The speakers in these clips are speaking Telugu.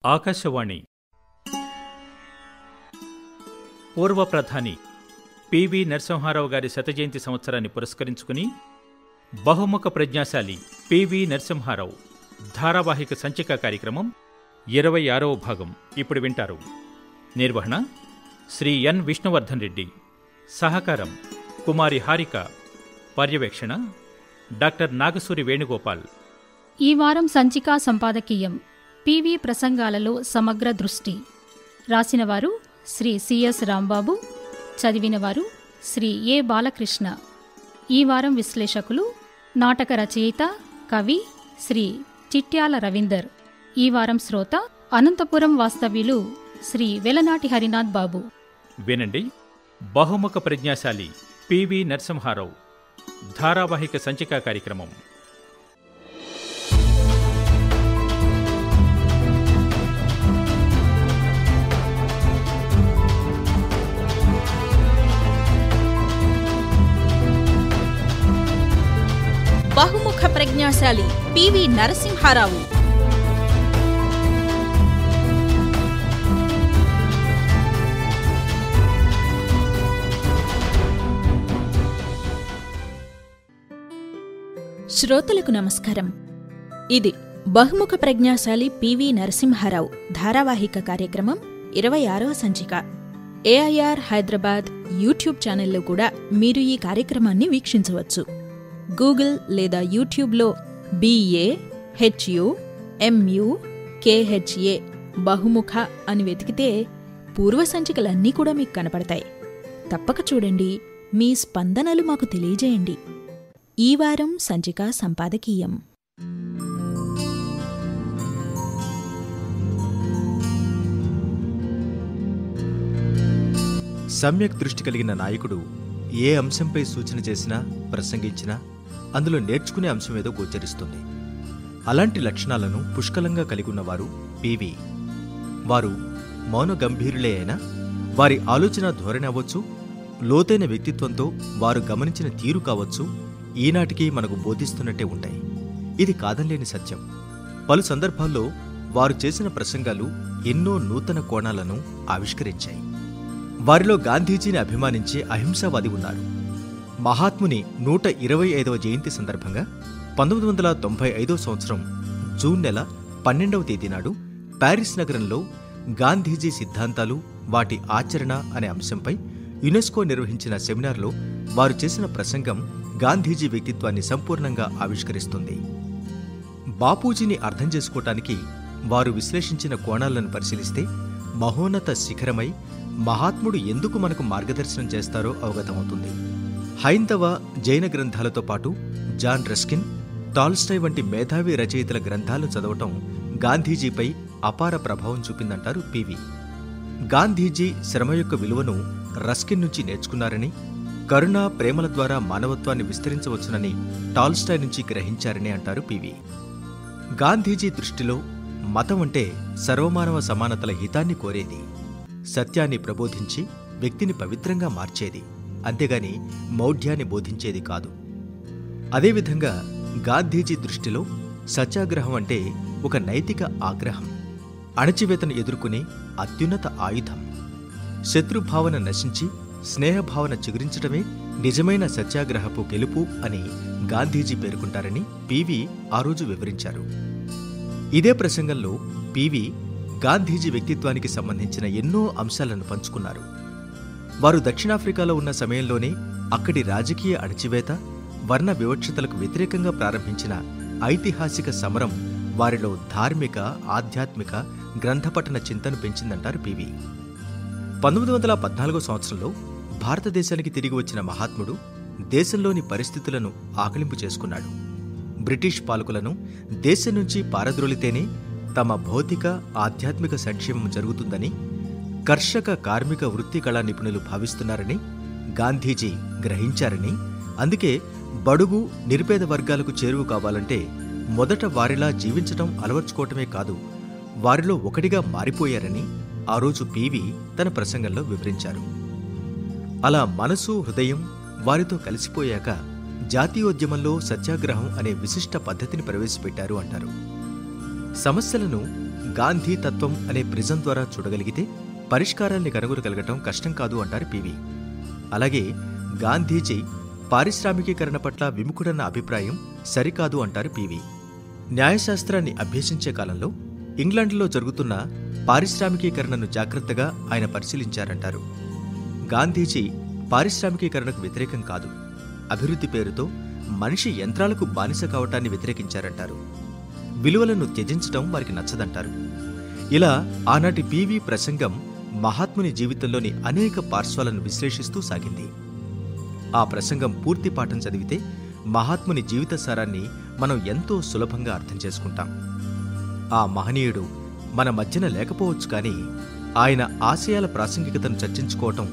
ఆకాశవాణి పూర్వ ప్రధాని పివి నరసింహారావు గారి శతజయంతి సంవత్సరాన్ని పురస్కరించుకుని బహుముఖ ప్రజ్ఞాశాలి పివి నరసింహారావు ధారావాహిక సంచిక కార్యక్రమం 26వ భాగం ఇప్పుడు వింటారు. నిర్వహణ శ్రీ ఎన్ విష్ణువర్ధన్ రెడ్డి, సహకారం కుమారి హారిక, పర్యవేక్షణ డాక్టర్ నాగసూరి వేణుగోపాల్. ఈ వారం సంచికా సంపాదకీయం పివి ప్రసంగాలలో సమగ్ర దృష్టి. రాసినవారు శ్రీ సిఎస్ రాంబాబు, చదివినవారు శ్రీ ఏ బాలకృష్ణ. ఈ వారం విశ్లేషకులు నాటక రచయిత, కవి శ్రీ చిట్యాల రవీందర్. ఈ వారం శ్రోత అనంతపురం వాస్తవ్యులు శ్రీ వెలనాటి హరినాథ్ బాబు. వినండి, బహుముఖ ప్రజ్ఞాశాలి పివి నరసింహారావు ధారావాహిక సంచికా కార్యక్రమం. బహుముఖ ప్రజ్ఞాశాలి పివి నరసింహారావు. శ్రోతలకు నమస్కారం. ఇది బహుముఖ ప్రజ్ఞాశాలి పివి నరసింహారావు ధారావాహిక కార్యక్రమం 26వ సంచిక. ఏఐఆర్ హైదరాబాద్ యూట్యూబ్ ఛానల్లో కూడా మీరు ఈ కార్యక్రమాన్ని వీక్షించవచ్చు. గూగుల్ లేదా యూట్యూబ్లో BAHUMUKHA బహుముఖ అని వెతికితే పూర్వ సంచికలన్నీ కూడా మీకు కనపడతాయి. తప్పక చూడండి, మీ స్పందనలు మాకు తెలియజేయండి. ఈ వారం సంచిక సంపాదకీయం. సమ్యక్ దృష్టి కలిగిన నాయకుడు ఏ అంశంపై సూచన చేసినా, ప్రసంగించినా అందులో నేర్చుకునే అంశమేదో గోచరిస్తుంది. అలాంటి లక్షణాలను పుష్కలంగా కలిగున్నవారు పివి. వారు మౌన గంభీరులే అయినా వారి ఆలోచన ధోరణి అవ్వచ్చు, లోతైన వ్యక్తిత్వంతో వారు గమనించిన తీరు కావచ్చు, ఈనాటికి మనకు బోధిస్తున్నట్టే ఉంటాయి. ఇది కాదనలేని సత్యం. పలు సందర్భాల్లో వారు చేసిన ప్రసంగాలు ఎన్నో నూతన కోణాలను ఆవిష్కరించాయి. వారిలో గాంధీజీని అభిమానించే అహింసావాది ఉన్నారు. మహాత్ముని 125వ జయంతి సందర్భంగా 1995వ సంవత్సరం జూన్ నెల 12వ తేదీ నాడు ప్యారిస్ నగరంలో గాంధీజీ సిద్ధాంతాలు, వాటి ఆచరణ అనే అంశంపై యునెస్కో నిర్వహించిన సెమినార్లో వారు చేసిన ప్రసంగం గాంధీజీ వ్యక్తిత్వాన్ని సంపూర్ణంగా ఆవిష్కరిస్తుంది. బాపూజీని అర్థం చేసుకోవటానికి వారు విశ్లేషించిన కోణాలను పరిశీలిస్తే మహోన్నత శిఖరమై మహాత్ముడు ఎందుకు మనకు మార్గదర్శనం చేస్తారో అవగతమవుతుంది. హైందవ, జైన గ్రంథాలతో పాటు జాన్ రస్కిన్, టాల్స్టాయ్ వంటి మేధావి రచయితల గ్రంథాలు చదవటం గాంధీజీపై అపార ప్రభావం చూపిందంటారు పివి. గాంధీజీ శ్రమ యొక్క విలువను రస్కిన్ నుంచి నేర్చుకున్నారని, కరుణ, ప్రేమల ద్వారా మానవత్వాన్ని విస్తరించవచ్చునని టాల్స్టాయ్ నుంచి గ్రహించారని అంటారు పివి. గాంధీజీ దృష్టిలో మతం అంటే సర్వమానవ సమానతల హితాన్ని కోరేది, సత్యాన్ని ప్రబోధించి వ్యక్తిని పవిత్రంగా మార్చేది, అంతేగాని మౌఢ్యాన్ని బోధించేది కాదు. అదేవిధంగా గాంధీజీ దృష్టిలో సత్యాగ్రహం అంటే ఒక నైతిక ఆగ్రహం, అణచివేతను ఎదుర్కొనే అత్యున్నత ఆయుధం. శత్రుభావన నశించి స్నేహభావన చిగురించడమే నిజమైన సత్యాగ్రహపు గెలుపు అని గాంధీజీ పేర్కొంటారని పివి ఆ రోజు వివరించారు. ఇదే ప్రసంగంలో పివి గాంధీజీ వ్యక్తిత్వానికి సంబంధించిన ఎన్నో అంశాలను పంచుకున్నారు. వారు దక్షిణాఫ్రికాలో ఉన్న సమయంలోనే అక్కడి రాజకీయ అణచివేత, వర్ణ వివక్షతలకు వ్యతిరేకంగా ప్రారంభించిన ఐతిహాసిక సమరం వారిలో ధార్మిక, ఆధ్యాత్మిక, గ్రంథపఠన చింతను పెంచిందంటారు పివి. 1914వ సంవత్సరంలో భారతదేశానికి తిరిగి వచ్చిన మహాత్ముడు దేశంలోని పరిస్థితులను ఆకలింపు చేసుకున్నాడు. బ్రిటిష్ పాలకులను దేశం నుంచి పారద్రోలితేనే తమ భౌతిక, ఆధ్యాత్మిక సంక్షేమం జరుగుతుందని కర్షక, కార్మిక, వృత్తి కళా నిపుణులు భావిస్తున్నారని గాంధీజీ గ్రహించారని, అందుకే బడుగు, నిరుపేద వర్గాలకు చేరువు కావాలంటే మొదట వారిలా జీవించటం అలవర్చుకోవటమే కాదు, వారిలో ఒకటిగా మారిపోయారని ఆ రోజు పివి తన ప్రసంగంలో వివరించారు. అలా మనసు, హృదయం వారితో కలిసిపోయాక జాతీయోద్యమంలో సత్యాగ్రహం అనే విశిష్ట పద్ధతిని ప్రవేశపెట్టారు అంటారు. సమస్యలను గాంధీ తత్వం అనే ప్రిజం ద్వారా చూడగలిగితే పరిష్కారాల్ని కనుగొనగలగటం కష్టం కాదు అంటారు పివి. అలాగే గాంధీజీ పారిశ్రామికీకరణ పట్ల విముఖుడన్న అభిప్రాయం సరికాదు అంటారు పివి. న్యాయశాస్త్రాన్ని అభ్యసించే కాలంలో ఇంగ్లాండ్లో జరుగుతున్న పారిశ్రామికీకరణను జాగ్రత్తగా ఆయన పరిశీలించారంటారు. గాంధీజీ పారిశ్రామికీకరణకు వ్యతిరేకం కాదు, అభివృద్ధి పేరుతో మనిషి యంత్రాలకు బానిస కావటాన్ని వ్యతిరేకించారంటారు. విలువలను త్యజించడం వారికి నచ్చదంటారు. ఇలా ఆనాటి పివి ప్రసంగం మహాత్ముని జీవితంలోని అనేక పార్శ్వాలను విశ్లేషిస్తూ సాగింది. ఆ ప్రసంగం పూర్తి పాఠం చదివితే మహాత్ముని జీవిత సారాన్ని మనం ఎంతో సులభంగా అర్థం చేసుకుంటాం. ఆ మహనీయుడు మన మధ్యన లేకపోవచ్చు, కానీ ఆయన ఆశయాల ప్రాసంగికతను చర్చించుకోవటం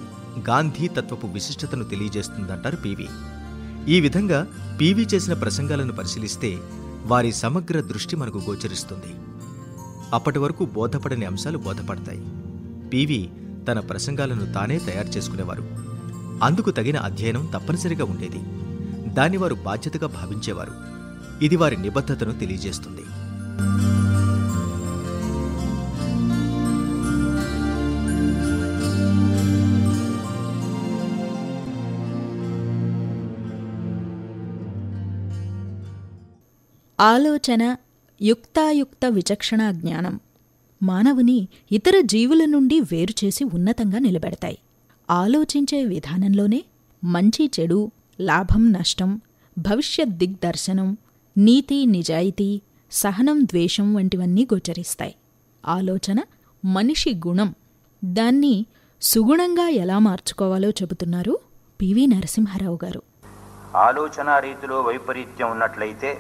గాంధీ తత్వపు విశిష్టతను తెలియజేస్తుందంటారు పివి. ఈ విధంగా పివి చేసిన ప్రసంగాలను పరిశీలిస్తే వారి సమగ్ర దృష్టి మనకు గోచరిస్తుంది. అప్పటి వరకు బోధపడని అంశాలు బోధపడతాయి. పివి తన ప్రసంగాలను తానే తయారు చేసుకునేవారు. అందుకు తగిన అధ్యయనం తప్పనిసరిగా ఉండేది. దాన్ని వారు బాధ్యతగా భావించేవారు. ఇది వారి నిబద్ధతను తెలియజేస్తుంది. ఆలోచన యుక్తాయుక్త విచక్షణా జ్ఞానం మానవుని ఇతర జీవుల నుండి వేరుచేసి ఉన్నతంగా నిలబెడతాయి. ఆలోచించే విధానంలోనే మంచి చెడు, లాభం నష్టం, భవిష్యత్ దిగ్దర్శనం, నీతి నిజాయితీ, సహనం ద్వేషం వంటివన్నీ గోచరిస్తాయి. ఆలోచన మనిషి గుణం. దాన్ని సుగుణంగా ఎలా మార్చుకోవాలో చెబుతున్నారు పివి నరసింహారావు గారు. ఆలోచన రీతిలో వైపరీత్యం ఉన్నట్లయితే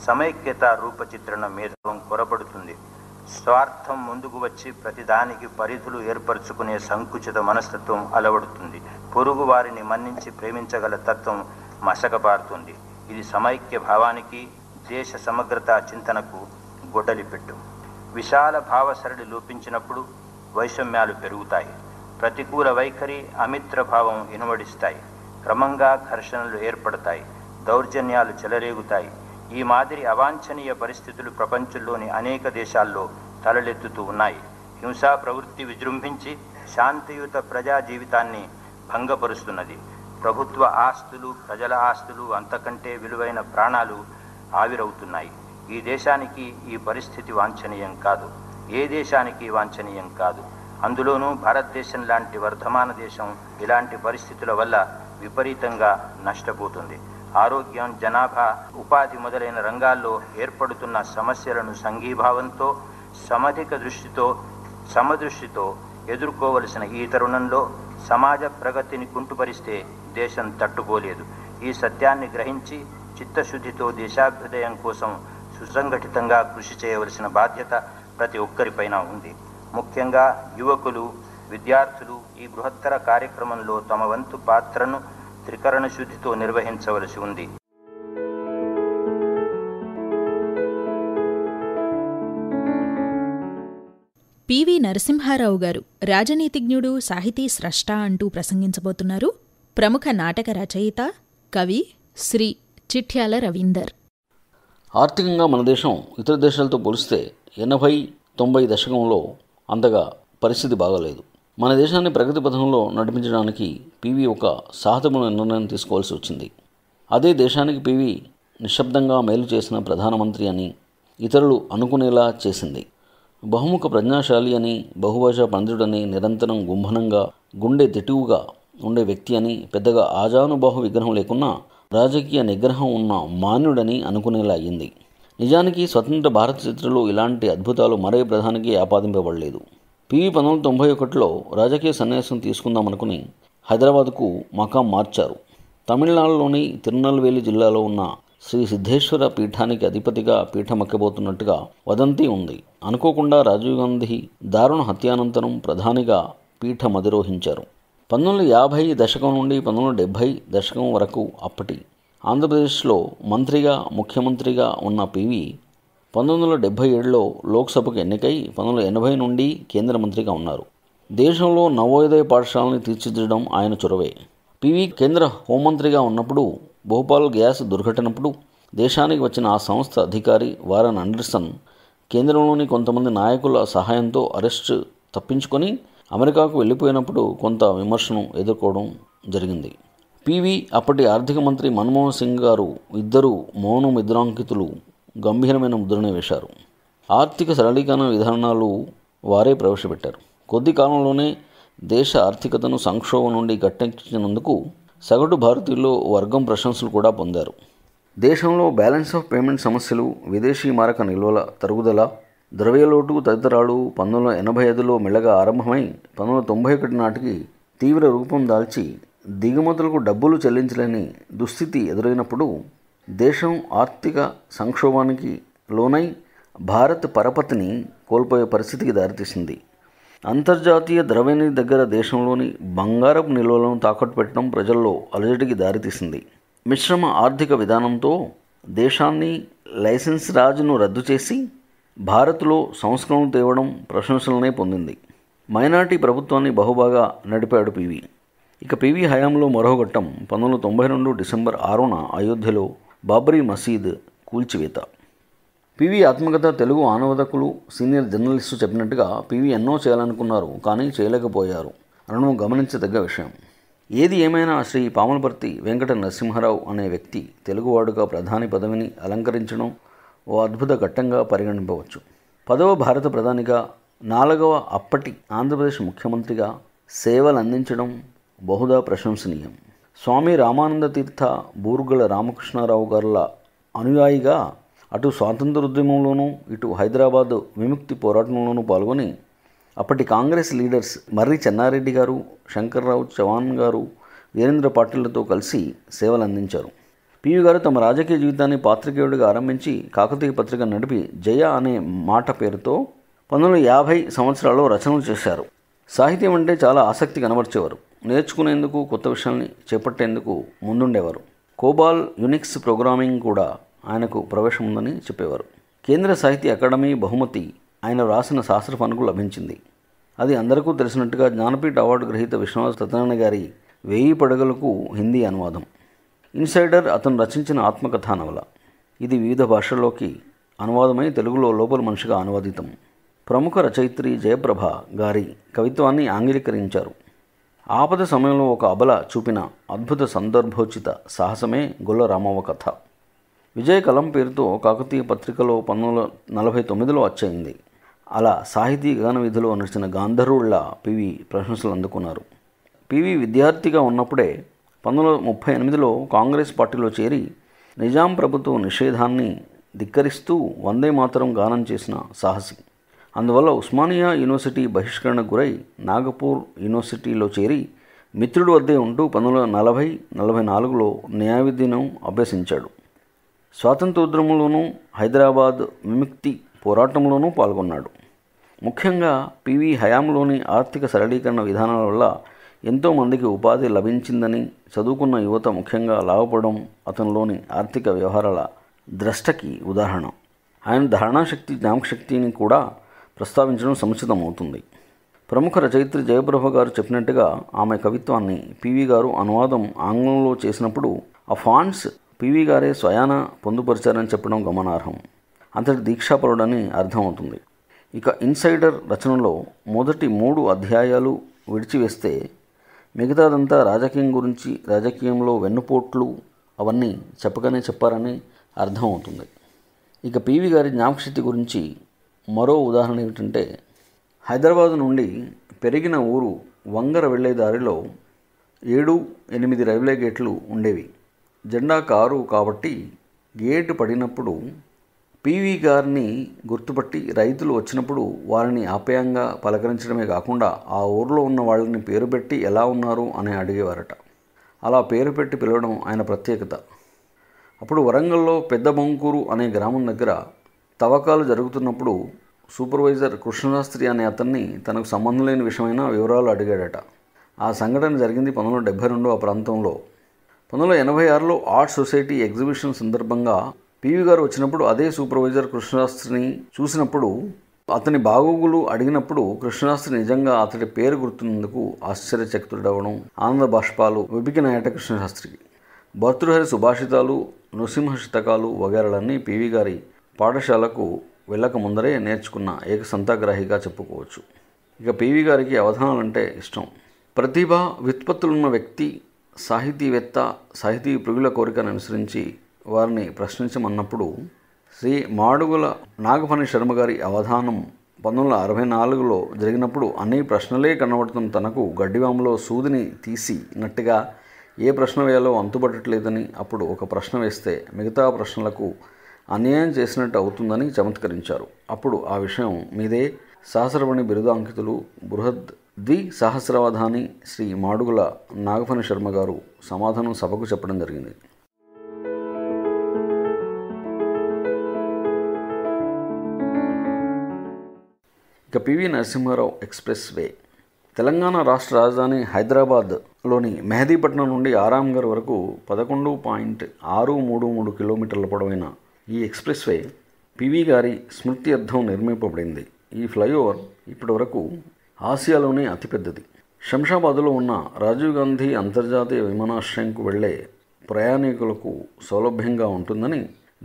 సమైక్యత రూపచిత్రణ మేధం కొరపడుతుంది. స్వార్థం ముందుకు వచ్చి ప్రతిదానికి పరిధులు ఏర్పరచుకునే సంకుచిత మనస్తత్వం అలవడుతుంది. పొరుగు వారిని మన్నించి ప్రేమించగల తత్వం మసకబారుతుంది. ఇది సమైక్య భావానికి, దేశ సమగ్రతా చింతనకు గొడ్డలిపెట్టు. విశాల భావసరళి లోపించినప్పుడు వైషమ్యాలు పెరుగుతాయి. ప్రతికూల వైఖరి, అమిత్ర భావం ఇనుమడిస్తాయి. క్రమంగా ఘర్షణలు ఏర్పడతాయి. దౌర్జన్యాలు చెలరేగుతాయి. ఈ మాదిరి అవాంఛనీయ పరిస్థితులు ప్రపంచంలోని అనేక దేశాల్లో తలలెత్తుతూ ఉన్నాయి. హింసా ప్రవృత్తి విజృంభించి శాంతియుత ప్రజా జీవితాన్ని భంగపరుస్తున్నది. ప్రభుత్వ ఆస్తులు, ప్రజల ఆస్తులు, అంతకంటే విలువైన ప్రాణాలు ఆవిరవుతున్నాయి. ఈ దేశానికి ఈ పరిస్థితి వాంఛనీయం కాదు. ఏ దేశానికి వాంఛనీయం కాదు. అందులోనూ భారతదేశం లాంటి వర్ధమాన దేశం ఇలాంటి పరిస్థితుల వల్ల విపరీతంగా నష్టపోతుంది. ఆరోగ్యం, జనాభా, ఉపాధి మొదలైన రంగాల్లో ఏర్పడుతున్న సమస్యలను సంఘీభావంతో, సమధిక దృష్టితో, సమదృష్టితో ఎదుర్కోవలసిన ఈ తరుణంలో సమాజ ప్రగతిని కుంటుపరిస్తే దేశం తట్టుకోలేదు. ఈ సత్యాన్ని గ్రహించి చిత్తశుద్ధితో దేశాభ్యుదయం కోసం సుసంఘటితంగా కృషి చేయవలసిన బాధ్యత ప్రతి ఒక్కరిపైన ఉంది. ముఖ్యంగా యువకులు, విద్యార్థులు ఈ బృహత్తర కార్యక్రమంలో తమ వంతు పాత్రను త్రికరణ శుద్ధితో నిర్వహించవలసి ఉంది. పివి నరసింహారావు గారు రాజనీతిజ్ఞుడు, సాహితీ స్రష్ట అంటూ ప్రసంగించబోతున్నారు ప్రముఖ నాటక రచయిత, కవి శ్రీ చిట్యాల రవీందర్. ఆర్థికంగా మన దేశం ఇతర దేశాలతో పోలిస్తే 80-90 దశకంలో అంతగా పరిస్థితి బాగలేదు. మన దేశాన్ని ప్రగతి పథంలో నడిపించడానికి పివి ఒక సాహసమైన నిర్ణయం తీసుకోవాల్సి వచ్చింది. అదే దేశానికి పివి నిశ్శబ్దంగా మేలు చేసిన ప్రధానమంత్రి అని ఇతరులు అనుకునేలా చేసింది. బహుముఖ ప్రజ్ఞాశాలి అని, బహుభాషా పండితుడని, నిరంతరం గుంభనంగా, గుండె దిటువుగా ఉండే వ్యక్తి అని, పెద్దగా ఆజానుబాహు విగ్రహం లేకున్నా రాజకీయ నిగ్రహం ఉన్న మాన్యుడని అనుకునేలా అయ్యింది. నిజానికి స్వతంత్ర భారత చరిత్రలో ఇలాంటి అద్భుతాలు మరే ప్రధానికి ఆపాదింపబడలేదు. పివి 1991లో రాజకీయ సన్యాసం తీసుకుందామనుకుని హైదరాబాద్కు మకాం మార్చారు. తమిళనాడులోని తిరునల్వేలి జిల్లాలో ఉన్న శ్రీ సిద్ధేశ్వర పీఠానికి అధిపతిగా పీఠమెక్కబోతున్నట్టుగా వదంతి ఉంది. అనుకోకుండా రాజీవ్ గాంధీ దారుణ హత్యానంతరం ప్రధానిగా పీఠం అధిరోహించారు. 1950 దశకం నుండి 1970 దశకం వరకు అప్పటి ఆంధ్రప్రదేశ్లో మంత్రిగా, ముఖ్యమంత్రిగా ఉన్న పివి 1977లో లోక్సభకు ఎన్నికై 1980 నుండి కేంద్ర మంత్రిగా ఉన్నారు. దేశంలో నవోదయ పాఠశాలని తీర్చిదిద్దడం ఆయన చొరవే. పివి కేంద్ర హోంమంత్రిగా ఉన్నప్పుడు భోపాల్ గ్యాస్ దుర్ఘటనప్పుడు దేశానికి వచ్చిన ఆ సంస్థ అధికారి వారన్ అండర్సన్ కేంద్రంలోని కొంతమంది నాయకుల సహాయంతో అరెస్ట్ తప్పించుకొని అమెరికాకు వెళ్ళిపోయినప్పుడు కొంత విమర్శను ఎదుర్కోవడం జరిగింది. పివి అప్పటి ఆర్థిక మంత్రి మన్మోహన్ సింగ్ గారు ఇద్దరు మౌన ముద్రాంకితులు గంభీరమైన ముద్రనే వేశారు. ఆర్థిక సరళీకరణ విధానాలు వారే ప్రవేశపెట్టారు. కొద్ది కాలంలోనే దేశ ఆర్థికతను సంక్షోభం నుండి గట్టెక్కించినందుకు సగటు భారతీయుల్లో వర్గం ప్రశంసలు కూడా పొందారు. దేశంలో బ్యాలెన్స్ ఆఫ్ పేమెంట్ సమస్యలు, విదేశీ మారక నిల్వల తరుగుదల, ద్రవ్యలోటు తదితరాలు 1985లో మెల్లగా ఆరంభమై 1991 నాటికి తీవ్ర రూపం దాల్చి దిగుమతులకు డబ్బులు చెల్లించలేని దుస్థితి ఎదురైనప్పుడు దేశం ఆర్థిక సంక్షోభానికి లోనై భారత్ పరపతిని కోల్పోయే పరిస్థితికి దారితీసింది. అంతర్జాతీయ ద్రవ్యనిధి దగ్గర దేశంలోని బంగారపు నిల్వలను తాకట్టు పెట్టడం ప్రజల్లో అలజడికి దారితీసింది. మిశ్రమ ఆర్థిక విధానంతో దేశాన్ని లైసెన్స్ రాజును రద్దు చేసి భారత్లో సంస్కరణలు తేవడం ప్రశంసలనే పొందింది. మైనార్టీ ప్రభుత్వాన్ని బహుబాగా నడిపాడు పివి. ఇక పివి హయాంలో మరో ఘట్టం 1992 డిసెంబర్ 6న అయోధ్యలో బాబ్రీ మసీద్ కూల్చివేత. పివి ఆత్మకథ తెలుగు ఆనవదకులు సీనియర్ జర్నలిస్టు చెప్పినట్టుగా పివి ఎన్నో చేయాలనుకున్నారు, కానీ చేయలేకపోయారు అనడం గమనించదగ్గ విషయం. ఏది ఏమైనా శ్రీ పాములపర్తి వెంకట నరసింహారావు అనే వ్యక్తి తెలుగువాడుగా ప్రధాని పదవిని అలంకరించడం ఓ అద్భుత ఘట్టంగా పరిగణింపవచ్చు. 10వ భారత ప్రధానిగా, 4వ అప్పటి ఆంధ్రప్రదేశ్ ముఖ్యమంత్రిగా సేవలు అందించడం బహుదా ప్రశంసనీయం. స్వామి రామానంద తీర్థ, బూర్గుల రామకృష్ణారావు గారుల అనుయాయిగా అటు స్వాతంత్రోద్యమంలోనూ ఇటు హైదరాబాద్ విముక్తి పోరాటంలోనూ పాల్గొని అప్పటి కాంగ్రెస్ లీడర్స్ మర్రి చెన్నారెడ్డి గారు, శంకర్రావు చవాన్ గారు, వీరేంద్ర పాటిళ్లతో కలిసి సేవలు అందించారు. పివి గారు తమ రాజకీయ జీవితాన్ని పాత్రికేయుడిగా ఆరంభించి కాకతీయ పత్రిక నడిపి జయ అనే మాట పేరుతో 1950 సంవత్సరాల్లో రచనలు చేశారు. సాహిత్యం అంటే చాలా ఆసక్తి కనబర్చేవారు. నేర్చుకునేందుకు, కొత్త విషయాల్ని చేపట్టేందుకు ముందుండేవారు. కోబాల్, యునిక్స్ ప్రోగ్రామింగ్ కూడా ఆయనకు ప్రవేశం ఉందని చెప్పేవారు. కేంద్ర సాహిత్య అకాడమీ బహుమతి ఆయన వ్రాసిన శాస్త్ర పనుకు లభించింది. అది అందరికీ తెలిసినట్టుగా జ్ఞానపీఠ అవార్డు గ్రహీత విశ్వనాథ్ సత్యనారాయణ గారి 1000 పడగలకు హిందీ అనువాదం. ఇన్సైడర్ అతను రచించిన ఆత్మకథా నవల. ఇది వివిధ భాషల్లోకి అనువాదమై తెలుగులో లోపల మనిషిగా అనువాదితం. ప్రముఖ రచయిత్రి జయప్రభ గారి కవిత్వాన్ని ఆంగ్లీకరించారు. ఆపద సమయంలో ఒక అబల చూపిన అద్భుత సందర్భోచిత సాహసమే గొల్ల రామవ్వ కథ. విజయ కలం పేరుతో కాకతీయ పత్రికలో 1949లో వచ్చయింది. అలా సాహితీ గాన విధిలో నడిచిన గాంధర్వుళ్ళ పివి ప్రశంసలు అందుకున్నారు. పివి విద్యార్థిగా ఉన్నప్పుడే 1938లో కాంగ్రెస్ పార్టీలో చేరి నిజాం ప్రభుత్వ నిషేధాన్ని ధిక్కరిస్తూ వందే మాతరం గానం చేసిన సాహసి. అందువల్ల ఉస్మానియా యూనివర్సిటీ బహిష్కరణకు గురై నాగపూర్ యూనివర్సిటీలో చేరి మిత్రుడి వద్దే ఉంటూ 1940-44లో న్యాయ విద్యను అభ్యసించాడు. స్వాతంత్రోద్యమంలోనూ హైదరాబాద్ విముక్తి పోరాటంలోనూ పాల్గొన్నాడు. ముఖ్యంగా పివి హయాంలోని ఆర్థిక సరళీకరణ విధానాల వల్ల ఎంతోమందికి ఉపాధి లభించిందని, చదువుకున్న యువత ముఖ్యంగా లాభపడడం అతనిలోని ఆర్థిక వ్యవహారాల ద్రష్టకి ఉదాహరణ. ఆయన ధారణాశక్తి, జ్ఞాపకశక్తిని కూడా ప్రస్తావించడం సముచితమవుతుంది. ప్రముఖ రచయిత్రి జయప్రభ గారు చెప్పినట్టుగా ఆమె కవిత్వాన్ని పివి గారు అనువాదం ఆంగ్లంలో చేసినప్పుడు ఆ ఫాంట్స్ పివి గారే స్వయాన పొందుపరిచారని చెప్పడం గమనార్హం. అంతటి దీక్షాపరుడని అర్థమవుతుంది. ఇక ఇన్సైడర్ రచనలో మొదటి 3 అధ్యాయాలు విడిచివేస్తే మిగతాదంతా రాజకీయం గురించి, రాజకీయంలో వెన్నుపోట్లు అవన్నీ చెప్పగానే చెప్పారని అర్థమవుతుంది. ఇక పివి గారి జ్ఞాపకశక్తి గురించి మరో ఉదాహరణ ఏమిటంటే, హైదరాబాద్ నుండి పెరిగిన ఊరు వంగర వెళ్లే దారిలో 7-8 రైల్వే గేట్లు ఉండేవి. జెండా కారు కాబట్టి గేటు పడినప్పుడు పివి గారిని గుర్తుపట్టి రైతులు వచ్చినప్పుడు వారిని ఆప్యాయంగా పలకరించడమే కాకుండా ఆ ఊరిలో ఉన్న వాళ్ళని పేరు పెట్టి ఎలా ఉన్నారు అని అడిగేవారట. అలా పేరు పెట్టి పిలవడం ఆయన ప్రత్యేకత. అప్పుడు వరంగల్లో పెద్ద బొంకూరు అనే గ్రామం దగ్గర తవ్వకాలు జరుగుతున్నప్పుడు సూపర్వైజర్ కృష్ణశాస్త్రి అనే అతన్ని తనకు సంబంధం లేని విషయమైన వివరాలు అడిగాడట. ఆ సంఘటన జరిగింది 1972 ఆ ప్రాంతంలో. 1986లో ఆర్ట్ సొసైటీ ఎగ్జిబిషన్ సందర్భంగా పివి గారు వచ్చినప్పుడు అదే సూపర్వైజర్ కృష్ణశాస్త్రిని చూసినప్పుడు అతని బాగోగులు అడిగినప్పుడు కృష్ణశాస్త్రి నిజంగా అతడి పేరు గుర్తున్నందుకు ఆశ్చర్యచకితుడవడం, ఆనంద బాష్పాలు వెబికినాయట కృష్ణశాస్త్రికి. భర్తృహరి సుభాషితాలు, నృసింహ శతకాలు వగైరాలన్నీ పివి గారి పాఠశాలకు వెళ్ళక ముందరే నేర్చుకున్న ఏక సంతాగ్రాహిగా చెప్పుకోవచ్చు. ఇక పివి గారికి అవధానాలంటే ఇష్టం. ప్రతిభ, వ్యుత్పత్తులున్న వ్యక్తి, సాహితీవేత్త, సాహితీ ప్రియుల కోరికను అనుసరించి వారిని ప్రశ్నించమన్నప్పుడు శ్రీ మాడుగుల నాగఫణి శర్మ గారి అవధానం 1964లో జరిగినప్పుడు అన్ని ప్రశ్నలే కనబడుతున్న తనకు గడ్డివాములో సూదిని తీసినట్టుగా ఏ ప్రశ్న వేయాలో అంతుపట్టట్లేదని, అప్పుడు ఒక ప్రశ్న వేస్తే మిగతా ప్రశ్నలకు అన్యాయం చేసినట్టు అవుతుందని చమత్కరించారు. అప్పుడు ఆ విషయం మీదే సహస్రవాణి బిరుదాంకితులు బృహద్ ద్విసహస్రావధాని శ్రీ మాడుగుల నాగఫణి శర్మ గారు సమాధానం సభకు చెప్పడం జరిగింది. ఇక పివి నరసింహారావు ఎక్స్ప్రెస్ వే. తెలంగాణ రాష్ట్ర రాజధాని హైదరాబాద్లోని మెహదీపట్నం నుండి ఆరాంఘర్ వరకు 11.633 కిలోమీటర్ల పొడవైన ఈ ఎక్స్ప్రెస్ వే పివి గారి స్మృత్యర్థం నిర్మింపబడింది. ఈ ఫ్లైఓవర్ ఇప్పటి వరకు ఆసియాలోనే అతిపెద్దది. శంషాబాద్లో ఉన్న రాజీవ్ గాంధీ అంతర్జాతీయ విమానాశ్రయంకు వెళ్లే ప్రయాణికులకు సౌలభ్యంగా ఉంటుందని,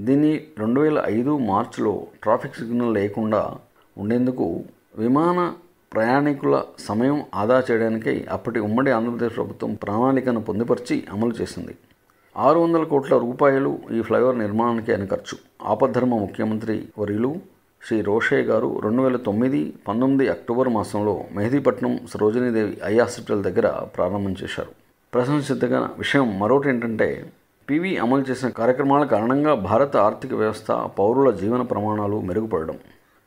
దీన్ని 2005 మార్చిలో ట్రాఫిక్ సిగ్నల్ లేకుండా ఉండేందుకు విమాన ప్రయాణికుల సమయం ఆదా చేయడానికై అప్పటి ఉమ్మడి ఆంధ్రప్రదేశ్ ప్రభుత్వం ప్రణాళికను పొందుపరిచి అమలు చేసింది. 600 కోట్ల రూపాయలు ఈ ఫ్లైఓవర్ నిర్మాణానికి అయిన ఖర్చు. ఆపద్ధర్మ ముఖ్యమంత్రి వర్యులు శ్రీ రోషయ్య గారు 2009-19 అక్టోబర్ మాసంలో మెహదీపట్నం సరోజినీదేవి ఐ హాస్పిటల్ దగ్గర ప్రారంభం చేశారు. ప్రశంసితమైన విషయం మరొకటి ఏంటంటే, పివి అమలు చేసిన కార్యక్రమాల కారణంగా భారత ఆర్థిక వ్యవస్థ, పౌరుల జీవన ప్రమాణాలు మెరుగుపడడం.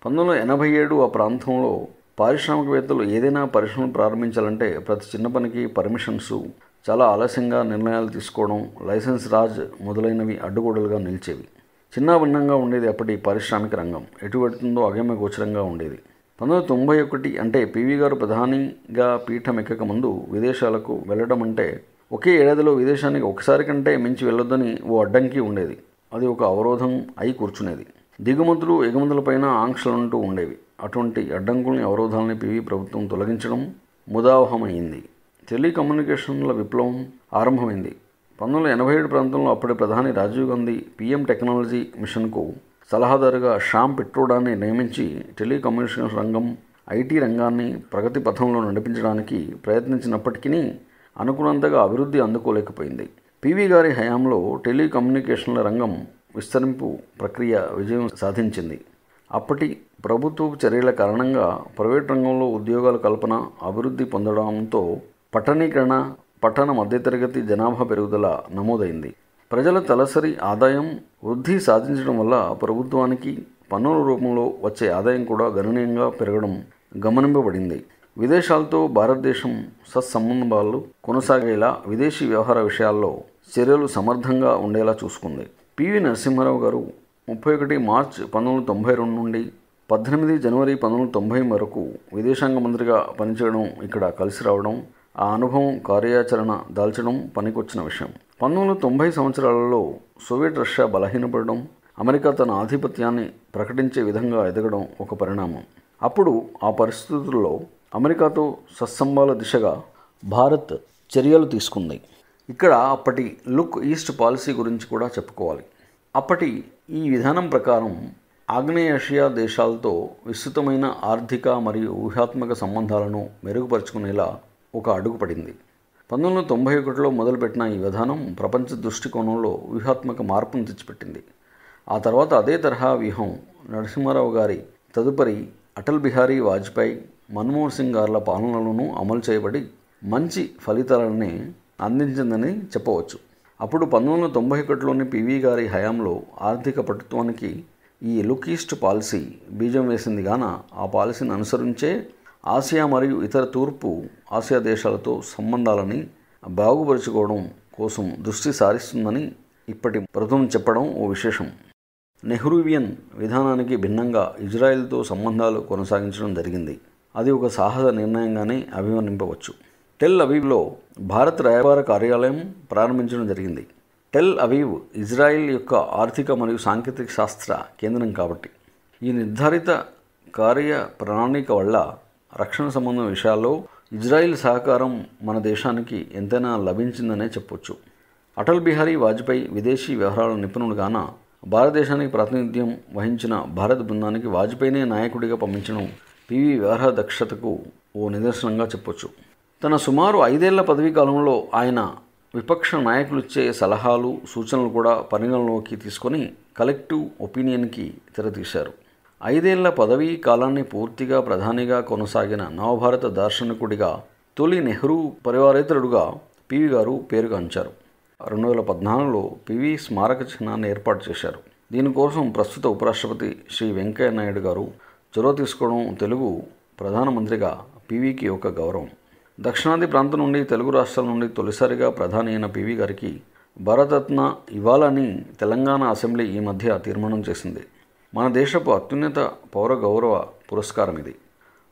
1987 ఆ ప్రాంతంలో పారిశ్రామికవేత్తలు ఏదైనా పరిశ్రమను ప్రారంభించాలంటే ప్రతి చిన్న పనికి పర్మిషన్స్, చాలా ఆలస్యంగా నిర్ణయాలు తీసుకోవడం, లైసెన్స్ రాజ్ మొదలైనవి అడ్డుగోడలుగా నిలిచేవి. చిన్న భిన్నంగా ఉండేది అప్పటి పారిశ్రామిక రంగం. ఎటు పెడుతుందో అగమ్య గోచరంగా ఉండేది. 1991 అంటే పివి గారు ప్రధానిగా పీఠం ఎక్కక ముందు విదేశాలకు వెళ్ళడం అంటే ఒకే ఏడాదిలో విదేశానికి ఒకసారి కంటే మించి వెళ్ళొద్దని ఓ అడ్డంకి ఉండేది. అది ఒక అవరోధం అయి కూర్చునేది. దిగుమతులు ఎగుమతులపైన ఆంక్షలుంటూ ఉండేవి. అటువంటి అడ్డంకుల్ని, అవరోధాలని పివి ప్రభుత్వం తొలగించడం ముదావహమైంది. టెలికమ్యూనికేషన్ల విప్లవం ఆరంభమైంది. 1987 ప్రాంతంలో అప్పటి ప్రధాని రాజీవ్ గాంధీ పిఎం టెక్నాలజీ మిషన్కు సలహాదారుగా శ్యామ్ పిట్రోడాని నియమించి టెలికమ్యూనికేషన్ రంగం, ఐటీ రంగాన్ని ప్రగతి పథంలో నడిపించడానికి ప్రయత్నించినప్పటికీ అనుకున్నంతగా అభివృద్ధి అందుకోలేకపోయింది. పివి గారి హయాంలో టెలికమ్యూనికేషన్ల రంగం విస్తరింపు ప్రక్రియ విజయం సాధించింది. అప్పటి ప్రభుత్వ చర్యల కారణంగా ప్రైవేట్ రంగంలో ఉద్యోగాల కల్పన, అభివృద్ధి పొందడంతో పట్టణీకరణ, పట్టణ మధ్యతరగతి జనాభా పెరుగుదల నమోదైంది. ప్రజల తలసరి ఆదాయం వృద్ధి సాధించడం వల్ల ప్రభుత్వానికి పన్నుల రూపంలో వచ్చే ఆదాయం కూడా గణనీయంగా పెరగడం గమనింపబడింది. విదేశాలతో భారతదేశం సత్సంబంధాలు కొనసాగేలా విదేశీ వ్యవహార విషయాల్లో చర్యలు సమర్థంగా ఉండేలా చూసుకుంది. పివి నరసింహారావు గారు 31 మార్చి 1992 నుండి 18 జనవరి 1990 వరకు విదేశాంగ మంత్రిగా పనిచేయడం ఇక్కడ కలిసి రావడం, ఆ అనుభవం కార్యాచరణ దాల్చడం పనికొచ్చిన విషయం. 1990 సంవత్సరాలలో సోవియట్ రష్యా బలహీనపడడం, అమెరికా తన ఆధిపత్యాన్ని ప్రకటించే విధంగా ఎదగడం ఒక పరిణామం. అప్పుడు ఆ పరిస్థితుల్లో అమెరికాతో సత్సంబాల దిశగా భారత్ చర్యలు తీసుకుంది. ఇక్కడ అప్పటి లుక్ ఈస్ట్ పాలసీ గురించి కూడా చెప్పుకోవాలి. అప్పటి ఈ విధానం ప్రకారం ఆగ్నేయాసియా దేశాలతో విస్తృతమైన ఆర్థిక మరియు ఊహాత్మక సంబంధాలను మెరుగుపరుచుకునేలా ఒక అడుగు పడింది. 1991లో మొదలుపెట్టిన ఈ విధానం ప్రపంచ దృష్టికోణంలో వ్యూహాత్మక మార్పును తెచ్చిపెట్టింది. ఆ తర్వాత అదే తరహా వ్యూహం నరసింహారావు గారి తదుపరి అటల్ బిహారీ వాజ్పేయి, మన్మోహన్ సింగ్ గార్ల పాలనలోనూ అమలు చేయబడి మంచి ఫలితాలని అందించిందని చెప్పవచ్చు. అప్పుడు 1991లోని పివి గారి హయాంలో ఆర్థిక పటుత్వానికి ఈ లుక్ ఈస్ట్ పాలసీ బీజం వేసింది గాన ఆ పాలసీని అనుసరించే ఆసియా మరియు ఇతర తూర్పు ఆసియా దేశాలతో సంబంధాలని బాగుపరుచుకోవడం కోసం దృష్టి సారిస్తుందని ఇప్పటి ప్రభుత్వం చెప్పడం ఓ విశేషం. నెహ్రూవియన్ విధానానికి భిన్నంగా ఇజ్రాయెల్తో సంబంధాలు కొనసాగించడం జరిగింది. అది ఒక సాహస నిర్ణయంగానే అభివర్ణింపవచ్చు. టెల్ అవీవ్లో భారత రాయబార కార్యాలయం ప్రారంభించడం జరిగింది. టెల్ అవీవ్ ఇజ్రాయిల్ యొక్క ఆర్థిక మరియు సాంకేతిక శాస్త్ర కేంద్రం కాబట్టి ఈ నిర్ధారిత కార్య ప్రణాళిక వల్ల రక్షణ సంబంధం విషయాల్లో ఇజ్రాయిల్ సహకారం మన దేశానికి ఎంతైనా లభించిందనే చెప్పొచ్చు. అటల్ బిహారీ వాజ్పేయి విదేశీ వ్యవహారాల నిపుణుడుగాన భారతదేశానికి ప్రాతినిధ్యం వహించిన భారత బృందానికి వాజ్పేయినే నాయకుడిగా పంపించడం పివి వ్యవహార దక్షతకు ఓ నిదర్శనంగా చెప్పొచ్చు. తన సుమారు 5 ఏళ్ల పదవీ కాలంలో ఆయన విపక్ష నాయకులిచ్చే సలహాలు, సూచనలు కూడా పరిగణలోకి తీసుకొని కలెక్టివ్ ఒపీనియన్కి తెరతీశారు. 5 ఏళ్ల పదవీ కాలాన్ని పూర్తిగా ప్రధానిగా కొనసాగిన నవభారత దార్శనికుడిగా, తొలి నెహ్రూ పరివారేతరుడుగా పివి గారు పేరుగాంచారు. 2014లో పివి స్మారక చిహ్నాన్ని ఏర్పాటు చేశారు. దీనికోసం ప్రస్తుత ఉపరాష్ట్రపతి శ్రీ వెంకయ్య నాయుడు గారు చొరవ తీసుకోవడం తెలుగు ప్రధానమంత్రిగా పివికి ఒక గౌరవం. దక్షిణాది ప్రాంతం నుండి, తెలుగు రాష్ట్రాల నుండి తొలిసారిగా ప్రధాని అయిన పివి గారికి భారతరత్న ఇవ్వాలని తెలంగాణ అసెంబ్లీ ఈ మధ్య తీర్మానం చేసింది. మన దేశపు అత్యున్నత పౌర గౌరవ పురస్కారం ఇది.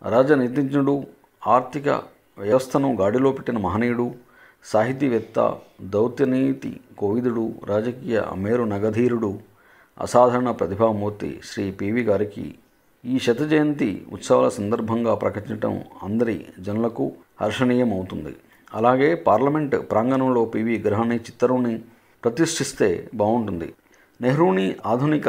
రాజనీతిజ్ఞుడు, ఆర్థిక వ్యవస్థను గాడిలో పెట్టిన మహనీయుడు, సాహితీవేత్త, దౌత్యనీతి కోవిదుడు, రాజకీయ మేరు నగధీరుడు, అసాధారణ ప్రతిభామూర్తి శ్రీ పివి గారికి ఈ శత జయంతి ఉత్సవాల సందర్భంగా ప్రకటించడం అందరి జనులకు హర్షణీయం అవుతుంది. అలాగే పార్లమెంట్ ప్రాంగణంలో పివి విగ్రహాన్ని, చిత్రాన్ని ప్రతిష్ఠిస్తే బాగుంటుంది. నెహ్రూని ఆధునిక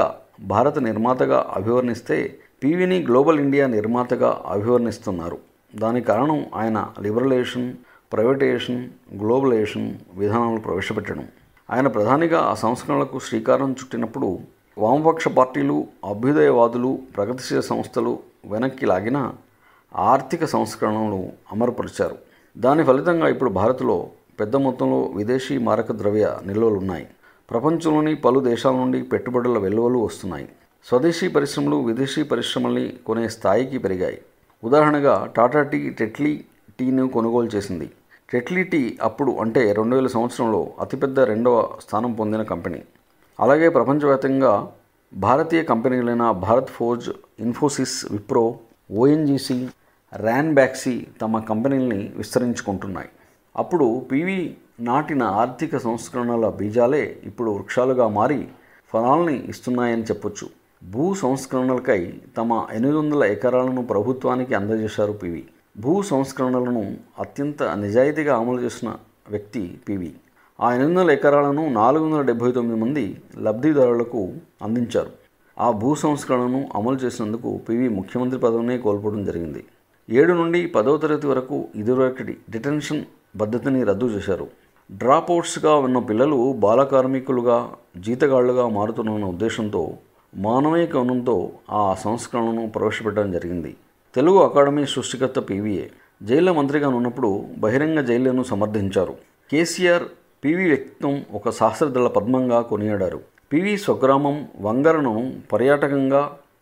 భారత నిర్మాతగా అభివర్ణిస్తే పివిని గ్లోబల్ ఇండియా నిర్మాతగా అభివర్ణిస్తున్నారు. దానికి కారణం ఆయన లిబరలైజేషన్, ప్రైవేటైజేషన్, గ్లోబలైజేషన్ విధానాలు ప్రవేశపెట్టడం. ఆయన ప్రధానిగా ఆ సంస్కరణలకు శ్రీకారం చుట్టినప్పుడు వామపక్ష పార్టీలు, అభ్యుదయవాదులు, ప్రగతిశీల సంస్థలు వెనక్కి లాగిన ఆర్థిక సంస్కరణలు అమలుపరిచారు. దాని ఫలితంగా ఇప్పుడు భారత్లో పెద్ద మొత్తంలో విదేశీ మారక ద్రవ్య నిల్వలున్నాయి. ప్రపంచంలోని పలు దేశాల నుండి పెట్టుబడుల వెలువలు వస్తున్నాయి. స్వదేశీ పరిశ్రమలు విదేశీ పరిశ్రమల్ని కొనే స్థాయికి పెరిగాయి. ఉదాహరణగా టాటా టీ టెట్లీ టీని కొనుగోలు చేసింది. టెట్లీ టీ అప్పుడు అంటే 2000 సంవత్సరంలో అతిపెద్ద 2వ స్థానం పొందిన కంపెనీ. అలాగే ప్రపంచవ్యాప్తంగా భారతీయ కంపెనీలైన భారత్ ఫోర్జ్, ఇన్ఫోసిస్, విప్రో, ఓఎన్జీసీ, ర్యాన్బ్యాక్సీ తమ కంపెనీల్ని విస్తరించుకుంటున్నాయి. అప్పుడు పివి నాటిన ఆర్థిక సంస్కరణల బీజాలే ఇప్పుడు వృక్షాలుగా మారి ఫలాల్ని ఇస్తున్నాయని చెప్పొచ్చు. భూ సంస్కరణలకై తమ 800 ఎకరాలను ప్రభుత్వానికి అందజేశారు పివి. భూ సంస్కరణలను అత్యంత నిజాయితీగా అమలు చేసిన వ్యక్తి పివి. ఆ 800 ఎకరాలను 479 మంది లబ్ధిదారులకు అందించారు. ఆ భూ సంస్కరణను అమలు చేసినందుకు పివి ముఖ్యమంత్రి పదవినే కోల్పోవడం జరిగింది. 7 నుండి 10వ తరగతి వరకు ఇదివరకటి డిటెన్షన్ పద్ధతిని రద్దు చేశారు. డ్రాప్అవుట్స్గా ఉన్న పిల్లలు బాల కార్మికులుగా, జీతగాళ్లుగా మారుతున్న ఉద్దేశంతో, మానవీయ కోణంతో ఆ సంస్కరణను ప్రవేశపెట్టడం జరిగింది. తెలుగు అకాడమీ సృష్టికర్త పివిఏ. జైళ్ల మంత్రిగా ఉన్నప్పుడు బహిరంగ జైళ్లను సమర్థించారు. కేసీఆర్ పివి వ్యక్తిత్వం ఒక సహస్రదళ పద్మంగా కొనియాడారు. పివి స్వగ్రామం వంగరను పర్యాటకంగా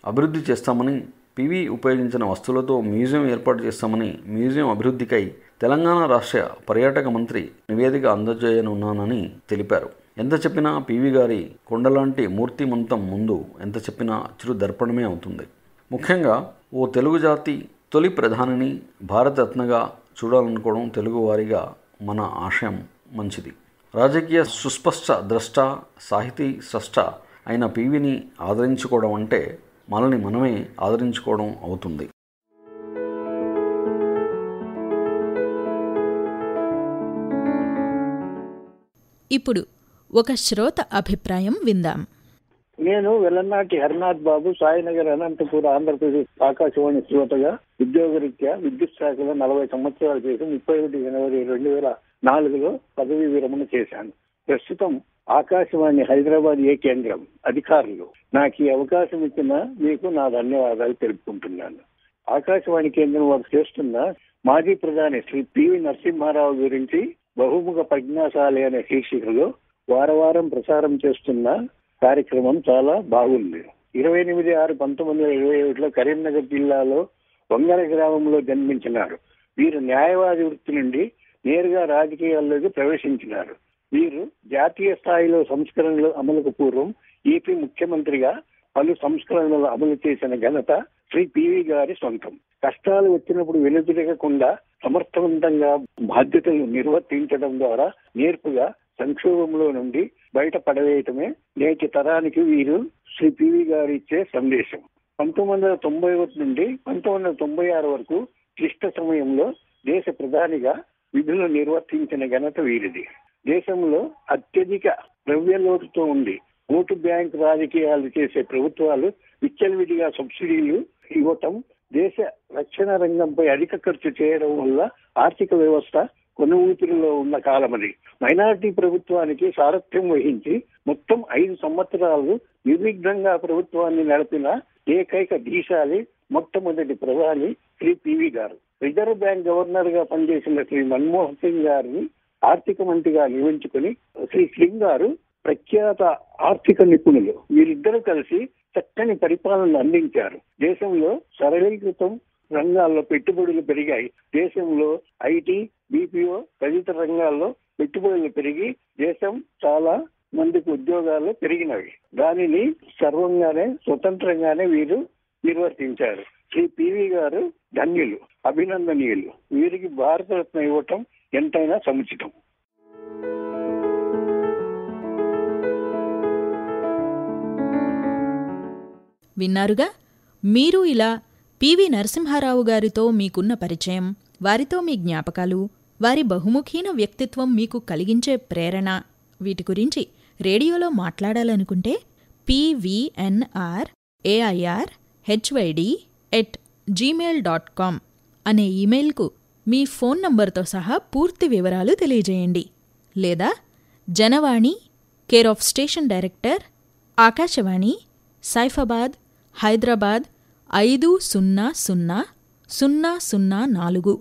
అభివృద్ధి చేస్తామని, పివి ఉపయోగించిన వస్తువులతో మ్యూజియం ఏర్పాటు చేస్తామని, మ్యూజియం అభివృద్ధికై తెలంగాణ రాష్ట్ర పర్యాటక మంత్రి నివేదిక అందజేయనున్నానని తెలిపారు. ఎంత చెప్పినా పివి గారి కొండలాంటి మూర్తిమంతం ముందు ఎంత చెప్పినా చిరు దర్పణమే అవుతుంది. ముఖ్యంగా ఓ తెలుగు జాతి తొలి ప్రధానిని భారతరత్నగా చూడాలనుకోవడం తెలుగువారిగా మన ఆశయం మంచిది. రాజకీయ సుస్పష్ట ద్రష్ట, సాహితీ స్రష్ట అయిన పివిని ఆదరించుకోవడం అంటే మనల్ని మనమే ఆదరించుకోవడం అవుతుంది. ఇప్పుడు ఒక శ్రోత అభిప్రాయం విందాం. నేను వెల్లనాటి హరినాథ్ బాబు, సాయినగర్, అనంతపూర్, ఆంధ్రప్రదేశ్ ఆకాశవాణి శ్రోతగా ఉద్యోగరీత్యా విద్యుత్ శాఖలో 40 సంవత్సరాలు చేసి 31 జనవరి 2004లో పదవీ విరమణ చేశాను. ప్రస్తుతం ఆకాశవాణి హైదరాబాద్ ఏ కేంద్రం అధికారులు నాకు ఈ అవకాశం ఇచ్చిన మీకు నా ధన్యవాదాలు తెలుపుకుంటున్నాను. ఆకాశవాణి కేంద్రం వారు చేస్తున్న మాజీ ప్రధాని శ్రీ పివి నరసింహారావు గురించి బహుముఖ ప్రజ్ఞాశాలి అనే శీర్షికలో వారం ప్రసారం చేస్తున్న కార్యక్రమం చాలా బాగుంది. 28/6/1927లో కరీంనగర్ జిల్లాలో వంగర గ్రామంలో జన్మించినారు. వీరు న్యాయవాది వృత్తి నుండి నేరుగా రాజకీయాల్లోకి ప్రవేశించినారు. వీరు జాతీయ స్థాయిలో సంస్కరణలు అమలుకు పూర్వం ఏపీ ముఖ్యమంత్రిగా పలు సంస్కరణలు అమలు చేసిన ఘనత శ్రీ పివి గారి సొంతం. కష్టాలు వచ్చినప్పుడు వెనుతిరగకుండా సమర్థవంతంగా బాధ్యతలు నిర్వర్తించడం ద్వారా నేర్పుగా సంక్షోభంలో నుండి బయట పడవేయటమే నేటి తరానికి వీరు శ్రీ పివి గారు ఇచ్చే సందేశం. 1991 నుండి 1996 వరకు క్లిష్ట సమయంలో దేశ ప్రధానిగా విధులు నిర్వర్తించిన ఘనత వీరిది. దేశంలో అత్యధిక ద్రవ్య లోటుతో ఉండి ఓటు బ్యాంక్ రాజకీయాలు చేసే ప్రభుత్వాలు విచ్చలవిడిగా సబ్సిడీలు ఇవ్వటం, దేశ రక్షణ రంగంపై అధిక ఖర్చు చేయడం వల్ల ఆర్థిక వ్యవస్థ కొనుగోతులలో ఉన్న కాలమది. మైనారిటీ ప్రభుత్వానికి సారథ్యం వహించి మొత్తం 5 సంవత్సరాలు నిర్విఘ్నంగా ప్రభుత్వాన్ని నడిపిన ఏకైక ధీశాలి మొట్టమొదటి ప్రధాని శ్రీ పివి గారు. రిజర్వ్ బ్యాంక్ గవర్నర్ గా పనిచేసిన శ్రీ మన్మోహన్ సింగ్ గారిని ఆర్థిక మంత్రిగా నియమించుకుని శ్రీ సింగ్ గారు ప్రఖ్యాత ఆర్థిక నిపుణులు. వీరిద్దరూ కలిసి చక్కని పరిపాలనను అందించారు. దేశంలో సరళీకృతం రంగాల్లో పెట్టుబడులు పెరిగాయి. దేశంలో ఐటీ, బీపీఓ తదితర రంగాల్లో పెట్టుబడులు పెరిగి దేశం చాలా మందికి ఉద్యోగాలు పెరిగినవి. దానిని సర్వంగానే స్వతంత్రంగానే వీరు నిర్వర్తించారు. శ్రీ పివి గారు ధన్యులు, అభినందనీయులు. వీరికి భారతరత్న ఇవ్వటం ఎంతైనా సముచితం. విన్నారుగా? మీరు ఇలా పివి నరసింహారావు గారితో మీకున్న పరిచయం, వారితో మీ జ్ఞాపకాలు, వారి బహుముఖీన వ్యక్తిత్వం మీకు కలిగించే ప్రేరణ, వీటి గురించి రేడియోలో మాట్లాడాలనుకుంటే pvnrairhyd@gmail.com అనే ఈమెయిల్కు మీ ఫోన్ నంబర్తో సహా పూర్తి వివరాలు తెలియజేయండి. లేదా Janavani, care of station director, Akashvani, Saifabad, Hyderabad 500004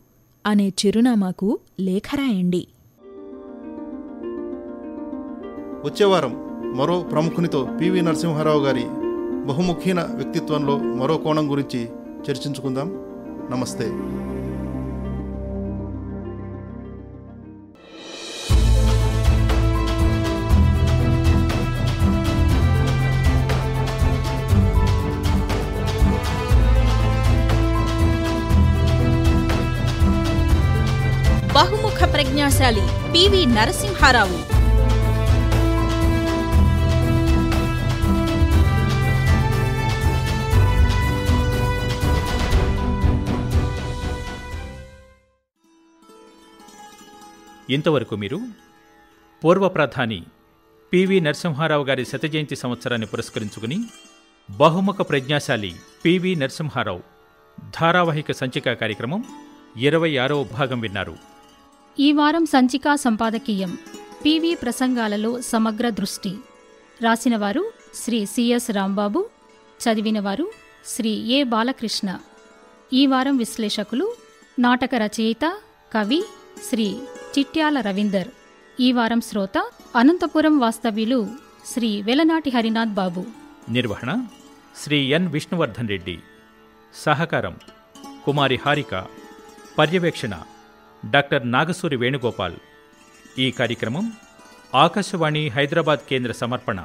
అనే చిరునామాకు లేఖ రాయండి. వచ్చేవారం మరో ప్రముఖునితో పివి నరసింహారావు గారి బహుముఖీన వ్యక్తిత్వంలో మరో కోణం గురించి చర్చించుకుందాం. నమస్తే. బహుముఖ ప్రజ్ఞాశాలి పివి నరసింహారావు. ఇంతవరకు మీరు పూర్వ ప్రధాని పివి నరసింహారావు గారి శతజయంతి సంవత్సరాన్ని పురస్కరించుకుని బహుముఖ ప్రజ్ఞాశాలి పివి నరసింహారావు ధారావాహిక సంచికా కార్యక్రమం 26వ భాగం విన్నారు. ఈ వారం సంచికా సంపాదకీయం పివి ప్రసంగాలలో సమగ్ర దృష్టి. రాసినవారు శ్రీ సిఎస్ రాంబాబు, చదివినవారు శ్రీ ఏ బాలకృష్ణ. ఈ వారం విశ్లేషకులు నాటక రచయిత, కవి శ్రీ చిట్యాల రవీందర్. ఈ వారం శ్రోత అనంతపురం వాస్తవ్యులు శ్రీ వెలనాటి హరినాథ్ బాబు. నిర్వహణ శ్రీ ఎన్ విష్ణువర్ధన్ రెడ్డి. సహకారం కుమారి హారిక. పర్యవేక్షణ డాక్టర్ నాగసూరి వేణుగోపాల్. ఈ కార్యక్రమం ఆకాశవాణి హైదరాబాద్ కేంద్ర సమర్పణ.